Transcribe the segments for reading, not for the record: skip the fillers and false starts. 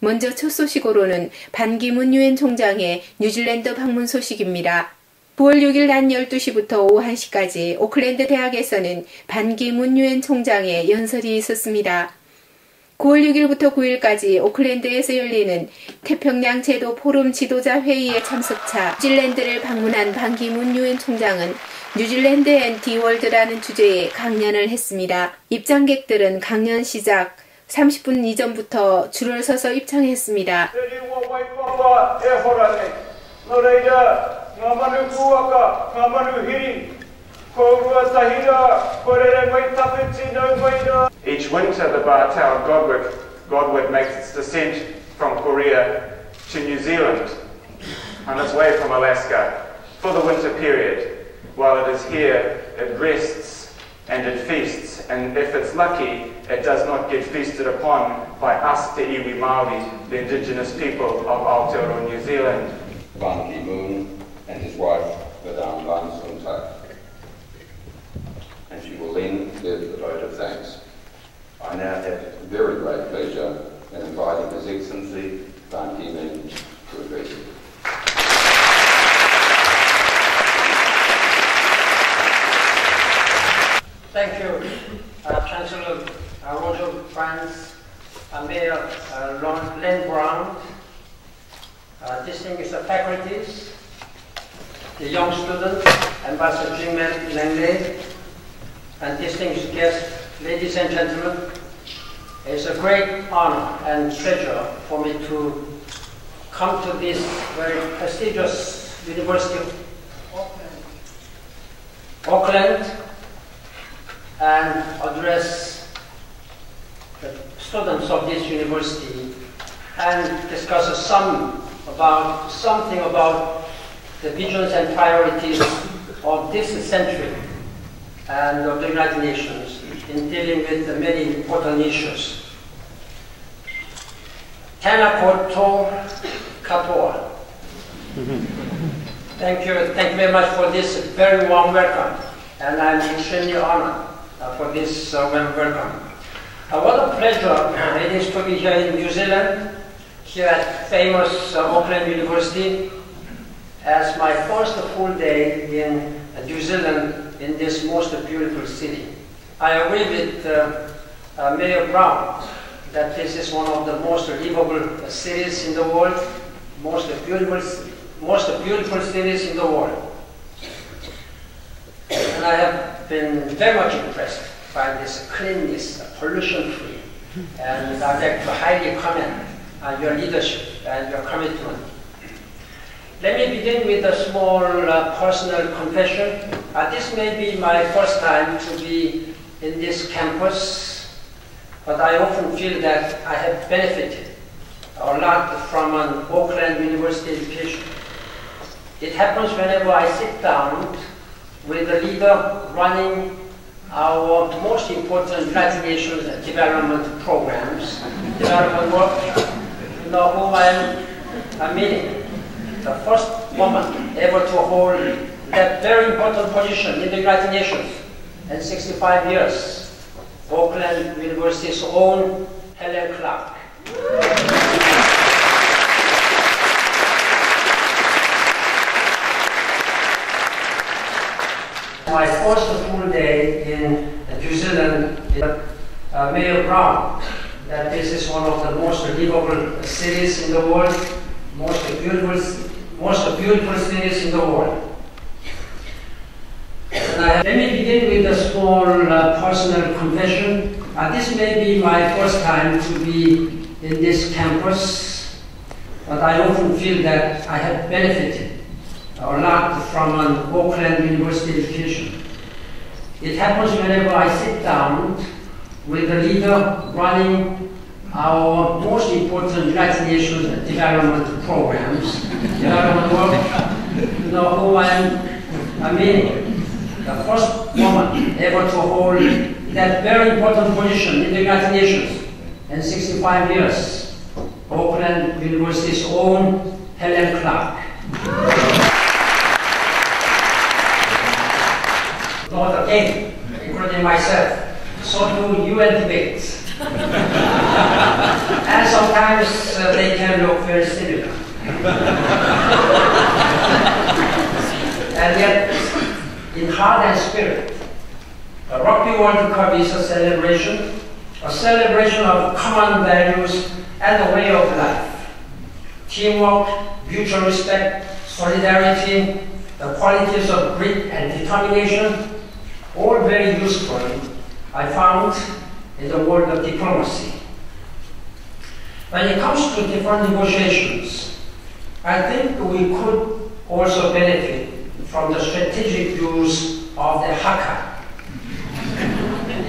먼저 첫 소식으로는 반기문 유엔총장의 뉴질랜드 방문 소식입니다. 9월 6일 낮 12시부터 오후 1시까지 오클랜드 대학에서는 반기문 유엔총장의 연설이 있었습니다. 9월 6일부터 9일까지 오클랜드에서 열리는 태평양 제도 포럼 지도자 회의의 참석차 뉴질랜드를 방문한 반기문 유엔총장은 뉴질랜드 앤 디월드라는 주제의 강연을 했습니다. 입장객들은 강연 시작 30분 이전부터 줄을 서서 입장했습니다. Each winter the bar tower Godward makes its descent from Korea to New Zealand on its way from Alaska for the winter period. While it is here, it rests and it feasts, and if it's lucky, it does not get feasted upon by us, the iwi Māori, the indigenous people of Aotearoa, New Zealand. Ban Ki-moon and his wife, Madame Ban Sung-tak. And she will then give the vote of thanks. I now have very great pleasure in inviting His Excellency Ban Ki-moon to address you. Thank you, Chancellor Roger Franz, Mayor Len Brown, distinguished faculties, the young students, Ambassador Jim Langley, and distinguished guests, ladies and gentlemen. It's a great honor and pleasure for me to come to this very prestigious University of Auckland and address the students of this university and discuss something about the visions and priorities of this century and of the United Nations in dealing with the many important issues. Tēnā koutou katoa. Thank you very much for this very warm welcome, and I'm extremely honored for this warm welcome. What a pleasure it is to be here in New Zealand, here at famous Auckland University, as my first full day in New Zealand in this most beautiful city. I agree with Mayor Brown that this is one of the most livable cities in the world, most beautiful cities in the world. And I have been very much impressed by this cleanness, pollution-free, and I'd like to highly commend your leadership and your commitment. Let me begin with a small personal confession. This may be my first time to be in this campus, but I often feel that I have benefited a lot from an Auckland University education. It happens whenever I sit down with the leader running our most important United Nations development programs, development work, you know whom I'm meeting. The first woman ever to hold that very important position in the United Nations in 65 years, Oakland University's own Helen Clark. My first full day in New Zealand, Mayor Brown, that this is one of the most livable cities in the world, most beautiful cities in the world. Let me begin with a small personal confession. This may be my first time to be in this campus, but I often feel that I have benefited a lot from an Auckland University education. It happens whenever I sit down with the leader running our most important United Nations development programs, development work, you know who I'm meaning. The first woman ever to hold that very important position in the United Nations in 65 years, Oakland University's own Helen Clark. Not again, including myself, so do UN debates. And sometimes they can look very similar. And yet, in heart and spirit, the Rugby World Cup is a celebration of common values and a way of life. Teamwork, mutual respect, solidarity, the qualities of grit and determination, all very useful, I found, in the world of diplomacy. When it comes to different negotiations, I think we could also benefit from the strategic use of the haka.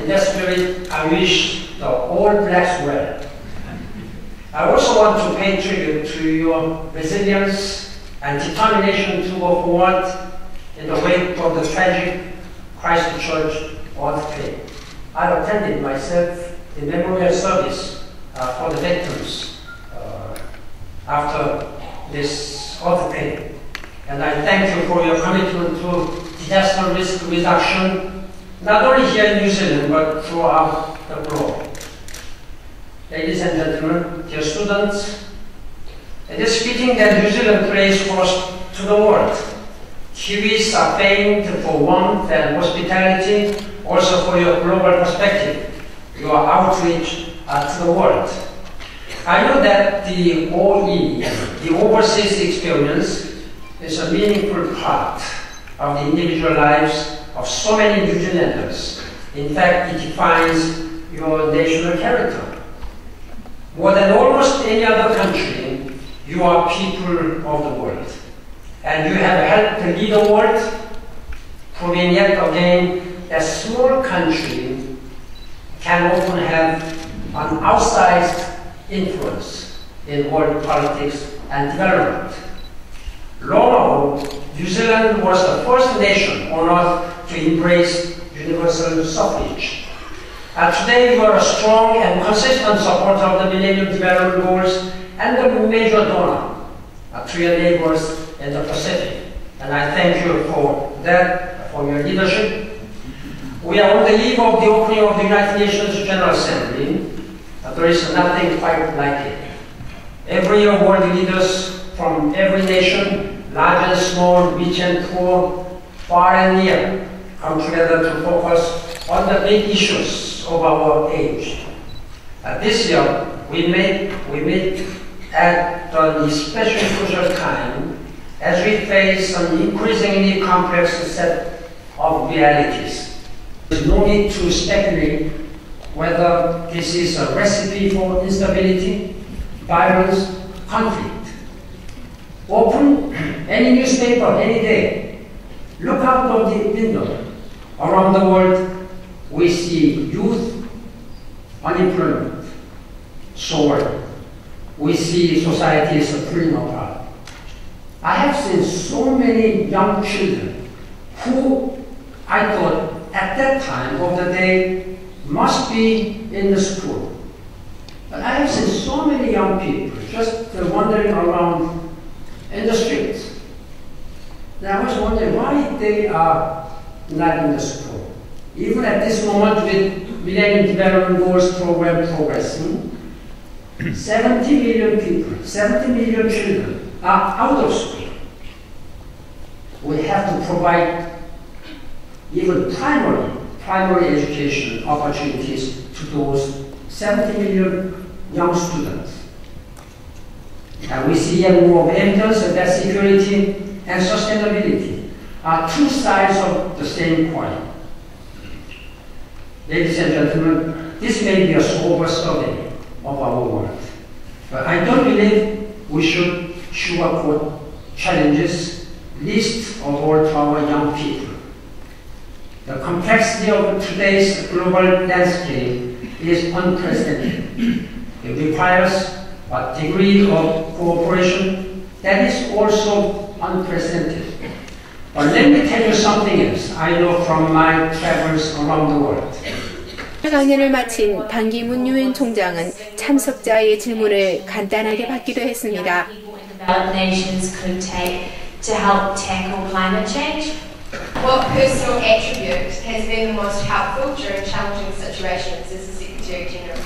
In that spirit, I wish the All Blacks well. I also want to pay tribute to your resilience and determination to go forward in the wake of the tragic Christchurch earthquake. I attended myself the memorial service for the victims after this earthquake. And I thank you for your commitment to disaster risk reduction, not only here in New Zealand, but throughout the globe. Ladies and gentlemen, dear students, it is fitting that New Zealand plays host to the world. Kiwis are famed for warmth and hospitality, also for your global perspective, your outreach to the world. I know that the OE, the overseas experience, is a meaningful part of the individual lives of so many New Zealanders. In fact, it defines your national character. More than almost any other country, you are people of the world. And you have helped to lead the world, proving yet again that small country can often have an outsized influence in world politics and development. Long ago, New Zealand was the first nation on earth to embrace universal suffrage. Today, you are a strong and consistent supporter of the Millennium Development Goals and a major donor to your neighbors in the Pacific. And I thank you for that, for your leadership. We are on the eve of the opening of the United Nations General Assembly. There is nothing quite like it. Every year, world leaders from every nation, large and small, rich and poor, far and near, come together to focus on the big issues of our age. This year, we meet at an especially crucial time as we face an increasingly complex set of realities. There is no need to speculate whether this is a recipe for instability, violence, conflict. Open any newspaper any day. Look out of the window. Around the world, we see youth unemployment soaring. We see societies pulling apart. I have seen so many young children who I thought at that time of the day must be in the school. But I have seen so many young people just wandering around in the streets. And I was wondering why they are not in the school. Even at this moment with Millennium Development Goals program progressing, 70 million people, 70 million children are out of school. We have to provide even primary education opportunities to those 70 million young students. And we see yet more evidence that security and sustainability are two sides of the same coin. Ladies and gentlemen, this may be a sober survey of our world, but I don't believe we should sugarcoat challenges, least of all to our young people. The complexity of today's global landscape is unprecedented. It requires a degree of cooperation that is also unprecedented. But let me tell you something else I know from my travels around the world. 강연을 마친 반기문 유엔총장은 참석자의 질문을 간단하게 받기도 했습니다. Nations could take to help tackle climate change. What personal attribute has been the most helpful during challenging situations as the Secretary General?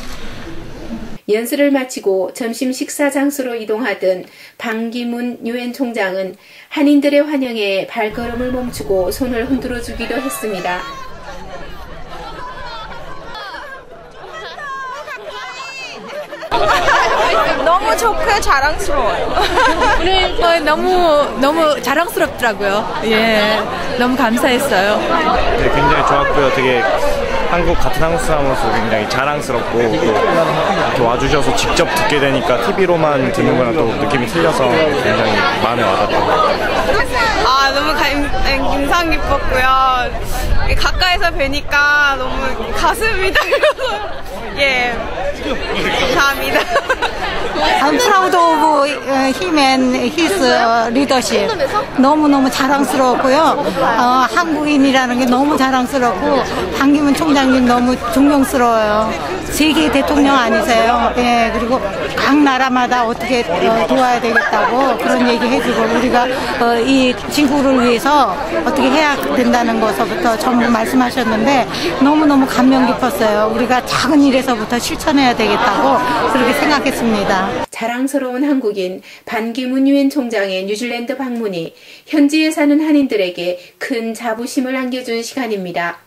연설을 마치고 점심 식사 장소로 이동하던 반기문 유엔총장은 한인들의 환영에 발걸음을 멈추고 손을 흔들어주기도 했습니다. 너무 좋고요, 자랑스러워요. 오늘 너무 자랑스럽더라고요. 예, 너무 감사했어요. 네, 굉장히 좋았고요. 되게 같은 한국 사람으로서 굉장히 자랑스럽고 이렇게 와주셔서 직접 듣게 되니까 TV로만 듣는 거랑 또 느낌이 틀려서 굉장히 마음에 와닿던 것 같아요. 너무 인상 깊었고요. 가까이서 뵈니까 너무 가슴이 떨려서 예, 감사합니다. I'm proud of him and his leadership. 너무너무 자랑스러웠고요. 한국인이라는 게 너무 자랑스럽고 반기문 총장님 너무 존경스러워요. 세계 대통령 아니세요? 예, 그리고 각 나라마다 어떻게 도와야 되겠다고 그런 얘기 해주고 우리가 이 지구를 위해서 어떻게 해야 된다는 것부터 전부 말씀하셨는데 너무너무 감명 깊었어요. 우리가 작은 일에서부터 실천해야 되겠다고 그렇게 생각했습니다. 자랑스러운 한국인 반기문 유엔총장의 뉴질랜드 방문이 현지에 사는 한인들에게 큰 자부심을 안겨준 시간입니다.